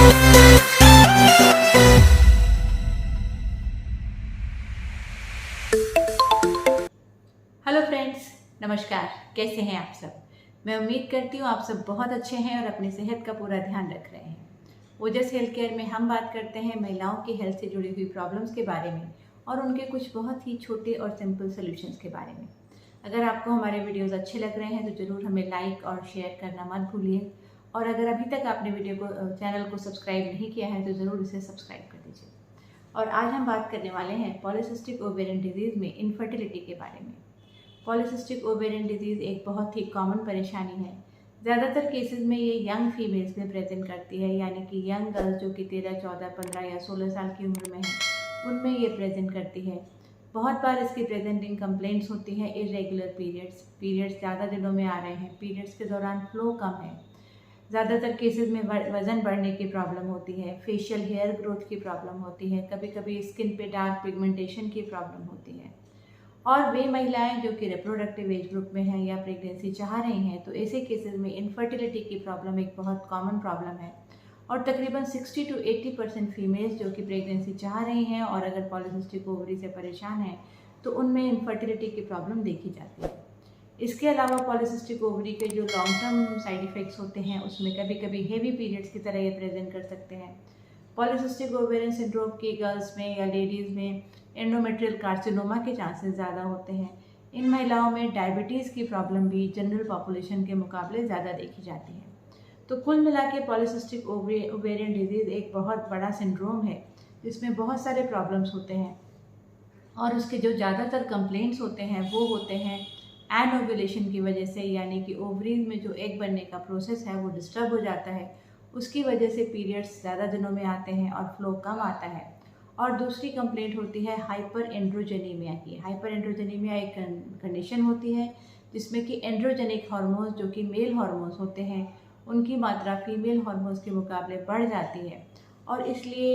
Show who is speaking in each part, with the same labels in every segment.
Speaker 1: Hello friends, नमस्कार। कैसे हैं आप सब? मैं उम्मीद करती हूँ आप सब बहुत अच्छे हैं और अपनी सेहत का पूरा ध्यान रख रहे हैं। ओजस हेल्थ केयर में हम बात करते हैं महिलाओं की हेल्थ से जुड़ी हुई प्रॉब्लम्स के बारे में और उनके कुछ बहुत ही छोटे और सिंपल सॉल्यूशंस के बारे में। अगर आपको हमारे वीडियोस अच्छे लग रहे हैं तो ज़रूर हमें लाइक और शेयर करना मत भूलिए, और अगर अभी तक आपने चैनल को सब्सक्राइब नहीं किया है तो ज़रूर इसे सब्सक्राइब कर दीजिए। और आज हम बात करने वाले हैं पॉलीसिस्टिक ओवेरियन डिजीज़ में इनफर्टिलिटी के बारे में। पॉलीसिस्टिक ओवेरियन डिजीज़ एक बहुत ही कॉमन परेशानी है। ज़्यादातर केसेस में ये यंग फीमेल्स में प्रेजेंट करती है, यानी कि यंग गर्ल्स जो कि 13, 14, 15 या 16 साल की उम्र में है, उनमें ये प्रेजेंट करती है। बहुत बार इसकी प्रेजेंटिंग कंप्लेंट्स होती हैं इरेगुलर पीरियड्स ज़्यादा दिनों में आ रहे हैं, पीरियड्स के दौरान फ्लो कम है। ज़्यादातर केसेस में वज़न बढ़ने की प्रॉब्लम होती है, फेशियल हेयर ग्रोथ की प्रॉब्लम होती है, कभी कभी स्किन पे डार्क पिगमेंटेशन की प्रॉब्लम होती है। और वे महिलाएं जो कि रिप्रोडक्टिव एज ग्रुप में हैं या प्रेगनेंसी चाह रही हैं, तो ऐसे केसेस में इनफर्टिलिटी की प्रॉब्लम एक बहुत कॉमन प्रॉब्लम है। और तकरीबन 60 to 80% फीमेल्स जो कि प्रेगनेंसी चाह रही हैं और अगर पॉलीसिस्टिक ओवरी से परेशान हैं तो उनमें इनफर्टिलिटी की प्रॉब्लम देखी जाती है। इसके अलावा पॉलीसिस्टिक ओवरी के जो लॉन्ग टर्म साइड इफ़ेक्ट्स होते हैं उसमें कभी कभी हेवी पीरियड्स की तरह ये प्रेजेंट कर सकते हैं। पॉलीसिस्टिक ओवेरियन सिंड्रोम की गर्ल्स में या लेडीज़ में एंडोमेट्रियल कार्सिनोमा के चांसेस ज़्यादा होते हैं। इन महिलाओं में डायबिटीज़ की प्रॉब्लम भी जनरल पॉपुलेशन के मुकाबले ज़्यादा देखी जाती है। तो कुल मिला के पॉलीसिस्टिक ओवेरियन डिजीज़ एक बहुत बड़ा सिंड्रोम है जिसमें बहुत सारे प्रॉब्लम्स होते हैं, और उसके जो ज़्यादातर कंप्लेंट्स होते हैं वो होते हैं एनओव्यूलेशन की वजह से, यानी कि ओवरीज में जो एग बनने का प्रोसेस है वो डिस्टर्ब हो जाता है। उसकी वजह से पीरियड्स ज़्यादा दिनों में आते हैं और फ्लो कम आता है। और दूसरी कंप्लेंट होती है हाइपर एंड्रोजेनीमिया की। हाइपर एंड्रोजेनीमिया एक कंडीशन होती है जिसमें कि एंड्रोजेनिक हार्मोन्स जो कि मेल हार्मोन्स होते हैं उनकी मात्रा फीमेल हार्मोन्स के मुकाबले बढ़ जाती है, और इसलिए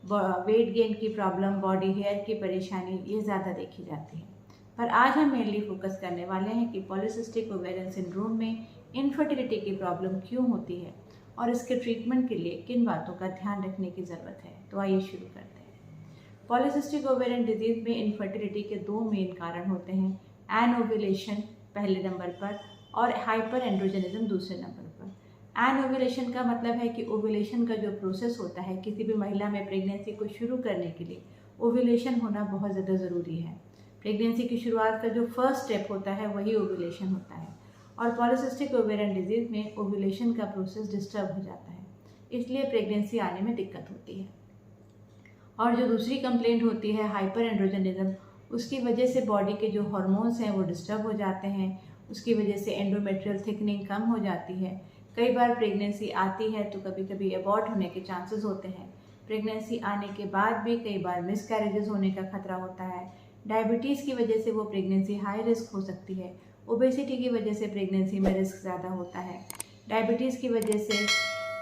Speaker 1: वेट गेन की प्रॉब्लम, बॉडी हेयर की परेशानी ये ज़्यादा देखी जाती है। पर आज हम मेनली फोकस करने वाले हैं कि पॉलीसिस्टिक ओवेरियन सिंड्रोम में इनफर्टिलिटी की प्रॉब्लम क्यों होती है और इसके ट्रीटमेंट के लिए किन बातों का ध्यान रखने की ज़रूरत है। तो आइए शुरू करते हैं। पॉलीसिस्टिक ओवेरियन डिजीज़ में इनफर्टिलिटी के दो मेन कारण होते हैं, एनओव्यूलेशन पहले नंबर पर और हाइपर एंड्रोजेनिज्म दूसरे नंबर पर। एनओव्यूलेशन का मतलब है कि ओव्यूलेशन का जो प्रोसेस होता है किसी भी महिला में प्रेगनेंसी को शुरू करने के लिए ओव्यूलेशन होना बहुत ज़्यादा ज़रूरी है। प्रेगनेंसी की शुरुआत का जो फर्स्ट स्टेप होता है वही ओव्यूलेशन होता है, और पॉलीसिस्टिक ओवेरियन डिजीज़ में ओव्यूलेशन का प्रोसेस डिस्टर्ब हो जाता है, इसलिए प्रेगनेंसी आने में दिक्कत होती है। और जो दूसरी कंप्लेंट होती है हाइपर एंड्रोजेनिज्म, उसकी वजह से बॉडी के जो हार्मोन्स हैं वो डिस्टर्ब हो जाते हैं, उसकी वजह से एंडोमेट्रियल थिकनिंग कम हो जाती है। कई बार प्रेगनेंसी आती है तो कभी कभी एबॉर्ट होने के चांसेस होते हैं। प्रेगनेंसी आने के बाद भी कई बार मिसकैरेजेस होने का खतरा होता है। डायबिटीज़ की वजह से वो प्रेगनेंसी हाई रिस्क हो सकती है। ओबेसिटी की वजह से प्रेगनेंसी में रिस्क ज़्यादा होता है। डायबिटीज़ की वजह से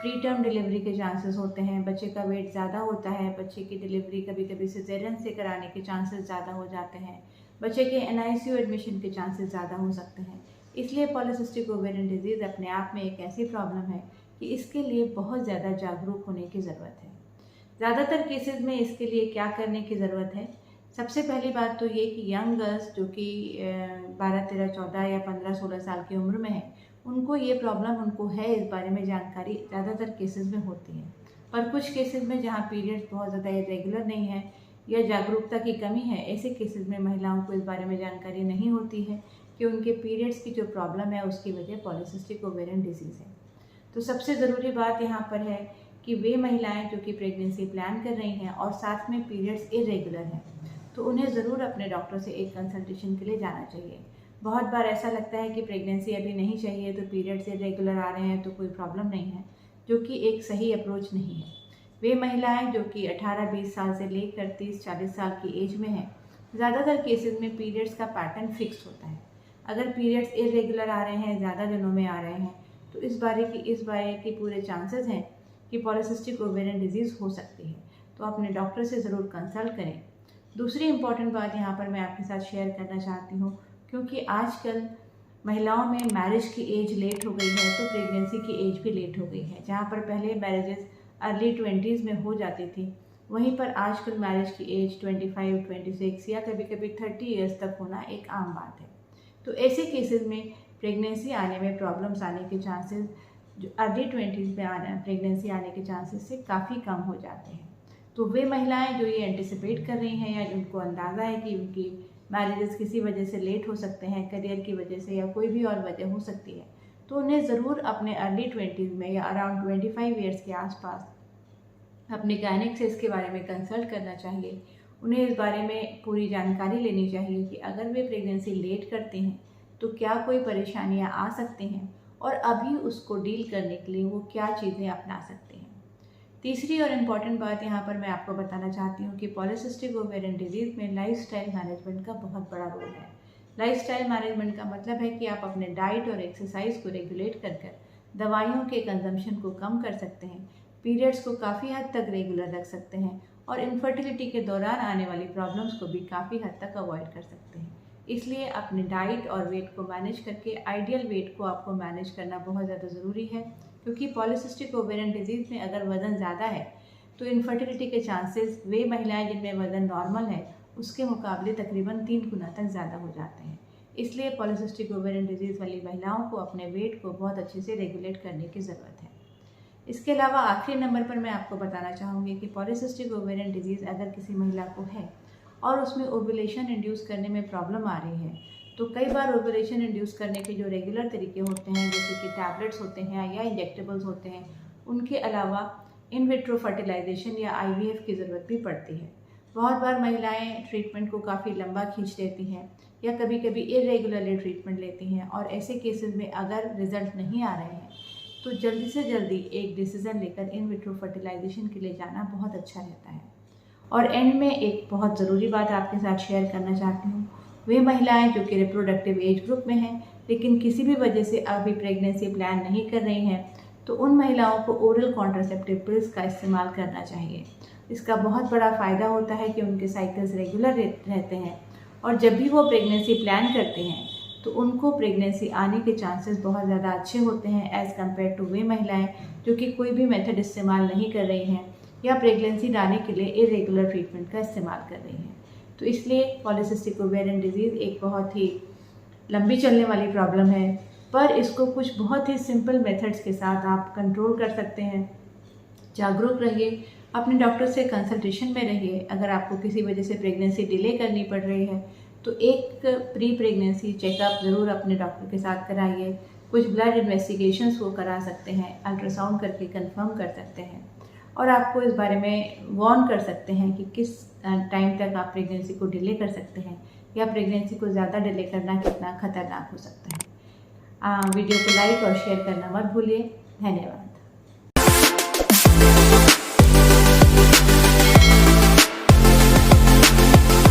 Speaker 1: प्री टर्म डिलीवरी के चांसेस होते हैं, बच्चे का वेट ज़्यादा होता है, बच्चे की डिलीवरी कभी कभी सिजेरियन से कराने के चांसेस ज़्यादा हो जाते हैं, बच्चे के NICU एडमिशन के चांसेस ज़्यादा हो सकते हैं। इसलिए पॉलीसिस्टिक ओवेरियन डिजीज़ अपने आप में एक ऐसी प्रॉब्लम है कि इसके लिए बहुत ज़्यादा जागरूक होने की ज़रूरत है। ज़्यादातर केसेस में इसके लिए क्या करने की ज़रूरत है? सबसे पहली बात तो ये कि यंग गर्ल्स जो कि 12, 13, 14 या 15, 16 साल की उम्र में है, उनको ये प्रॉब्लम उनको है, इस बारे में जानकारी ज़्यादातर केसेस में होती है। पर कुछ केसेस में जहाँ पीरियड्स बहुत ज़्यादा इरेगुलर नहीं है या जागरूकता की कमी है, ऐसे केसेस में महिलाओं को इस बारे में जानकारी नहीं होती है कि उनके पीरियड्स की जो प्रॉब्लम है उसकी वजह पॉलीसिस्टिक ओवेरियन डिजीज़ है। तो सबसे ज़रूरी बात यहाँ पर है कि वे महिलाएं जो कि प्रेगनेंसी प्लान कर रही हैं और साथ में पीरियड्स इरेगुलर हैं, तो उन्हें ज़रूर अपने डॉक्टर से एक कंसल्टेशन के लिए जाना चाहिए। बहुत बार ऐसा लगता है कि प्रेगनेंसी अभी नहीं चाहिए, तो पीरियड्स इरेगुलर आ रहे हैं तो कोई प्रॉब्लम नहीं है, जो कि एक सही अप्रोच नहीं है। वे महिलाएं जो कि 18-20 साल से लेकर 30-40 साल की एज में हैं, ज़्यादातर केसेस में पीरियड्स का पैटर्न फिक्स होता है। अगर पीरियड्स इरेगुलर आ रहे हैं, ज़्यादा दिनों में आ रहे हैं, तो इस बारे की पूरे चांसेस हैं कि पॉलीसिस्टिक ओवेरियन डिजीज़ हो सकती है। तो अपने डॉक्टर से ज़रूर कंसल्ट करें। दूसरी इम्पॉर्टेंट बात यहाँ पर मैं आपके साथ शेयर करना चाहती हूँ, क्योंकि आजकल महिलाओं में मैरिज की एज लेट हो गई है तो प्रेगनेंसी की एज भी लेट हो गई है। जहाँ पर पहले मैरिजेस अर्ली 20s में हो जाती थी, वहीं पर आजकल मैरिज की एज 25, 26 या कभी कभी 30 ईयर्स तक होना एक आम बात है। तो ऐसे केसेस में प्रेगनेंसी आने में प्रॉब्लम्स आने के चांसेस जो अर्ली 20s में प्रेगनेंसी आने के चांसेस से काफ़ी कम हो जाते हैं। तो वे महिलाएं जो ये एंटिसिपेट कर रही हैं या उनको अंदाज़ा है कि उनकी मैरिजेस किसी वजह से लेट हो सकते हैं, करियर की वजह से या कोई भी और वजह हो सकती है, तो उन्हें ज़रूर अपने अर्ली 20s में या अराउंड 25 ईयर्स के आसपास अपने गायनिक से इसके बारे में कंसल्ट करना चाहिए। उन्हें इस बारे में पूरी जानकारी लेनी चाहिए कि अगर वे प्रेगनेंसी लेट करते हैं तो क्या कोई परेशानियां आ सकती हैं और अभी उसको डील करने के लिए वो क्या चीज़ें अपना सकते हैं। तीसरी और इम्पॉर्टेंट बात यहाँ पर मैं आपको बताना चाहती हूँ कि पॉलीसिस्टिक ओवेरियन डिजीज़ में लाइफस्टाइल मैनेजमेंट का बहुत बड़ा रोल है। लाइफस्टाइल मैनेजमेंट का मतलब है कि आप अपने डाइट और एक्सरसाइज को रेगुलेट कर दवाइयों के कंजम्पशन को कम कर सकते हैं, पीरियड्स को काफ़ी हद तक रेगुलर रख सकते हैं और इनफर्टिलिटी के दौरान आने वाली प्रॉब्लम्स को भी काफ़ी हद तक अवॉइड कर सकते हैं। इसलिए अपने डाइट और वेट को मैनेज करके आइडियल वेट को आपको मैनेज करना बहुत ज़्यादा ज़रूरी है, क्योंकि पॉलीसिस्टिक ओवेरियन डिजीज़ में अगर वज़न ज़्यादा है तो इनफर्टिलिटी के चांसेस वे महिलाएं जिनमें वज़न नॉर्मल है उसके मुकाबले तकरीबन 3 गुना तक ज़्यादा हो जाते हैं। इसलिए पॉलीसिस्टिक ओवेरियन डिजीज़ वाली महिलाओं को अपने वेट को बहुत अच्छे से रेगुलेट करने की ज़रूरत है। इसके अलावा आखिरी नंबर पर मैं आपको बताना चाहूँगी कि पॉलीसिस्टिक ओवेरियन डिजीज़ अगर किसी महिला को है और उसमें ओव्यूलेशन इंड्यूस करने में प्रॉब्लम आ रही है, तो कई बार ओव्यूलेशन इंड्यूस करने के जो रेगुलर तरीके होते हैं जैसे कि टैबलेट्स होते हैं या इंजेक्टेबल्स होते हैं, उनके अलावा इन विट्रो फर्टिलाइजेशन या IVF की ज़रूरत भी पड़ती है। बहुत बार महिलाएं ट्रीटमेंट को काफ़ी लंबा खींच लेती हैं या कभी कभी इरेगुलरली ट्रीटमेंट लेती हैं और ऐसे केसेस में अगर रिजल्ट नहीं आ रहे हैं तो जल्दी से जल्दी एक डिसीज़न लेकर इन विट्रो फर्टिलाइजेशन के लिए जाना बहुत अच्छा रहता है। और एंड में एक बहुत ज़रूरी बात आपके साथ शेयर करना चाहती हूँ, वे महिलाएं जो कि रिप्रोडक्टिव एज ग्रुप में हैं लेकिन किसी भी वजह से अभी प्रेगनेंसी प्लान नहीं कर रही हैं, तो उन महिलाओं को ओरल कॉन्ट्रासेप्टिव पिल्स का इस्तेमाल करना चाहिए। इसका बहुत बड़ा फ़ायदा होता है कि उनके साइकिल्स रेगुलर रहते हैं और जब भी वो प्रेगनेंसी प्लान करते हैं तो उनको प्रेगनेंसी आने के चांसेस बहुत ज़्यादा अच्छे होते हैं एज़ कम्पेयर टू वे महिलाएं जो कि कोई भी मेथड इस्तेमाल नहीं कर रही हैं या प्रेगनेंसी लाने के लिए इरेगुलर ट्रीटमेंट का इस्तेमाल कर रही हैं। तो इसलिए पॉलीसिस्टिक ओवेरियन डिजीज़ एक बहुत ही लंबी चलने वाली प्रॉब्लम है, पर इसको कुछ बहुत ही सिंपल मेथड्स के साथ आप कंट्रोल कर सकते हैं। जागरूक रहिए, अपने डॉक्टर से कंसल्टेशन में रहिए। अगर आपको किसी वजह से प्रेगनेंसी डिले करनी पड़ रही है तो एक प्री प्रेगनेंसी चेकअप ज़रूर अपने डॉक्टर के साथ कराइए। कुछ ब्लड इन्वेस्टिगेशंस वो करा सकते हैं, अल्ट्रासाउंड करके कंफर्म कर सकते हैं और आपको इस बारे में वार्न कर सकते हैं कि किस टाइम तक आप प्रेगनेंसी को डिले कर सकते हैं या प्रेगनेंसी को ज़्यादा डिले करना कितना खतरनाक हो सकता है। वीडियो को लाइक और शेयर करना मत भूलिए। धन्यवाद।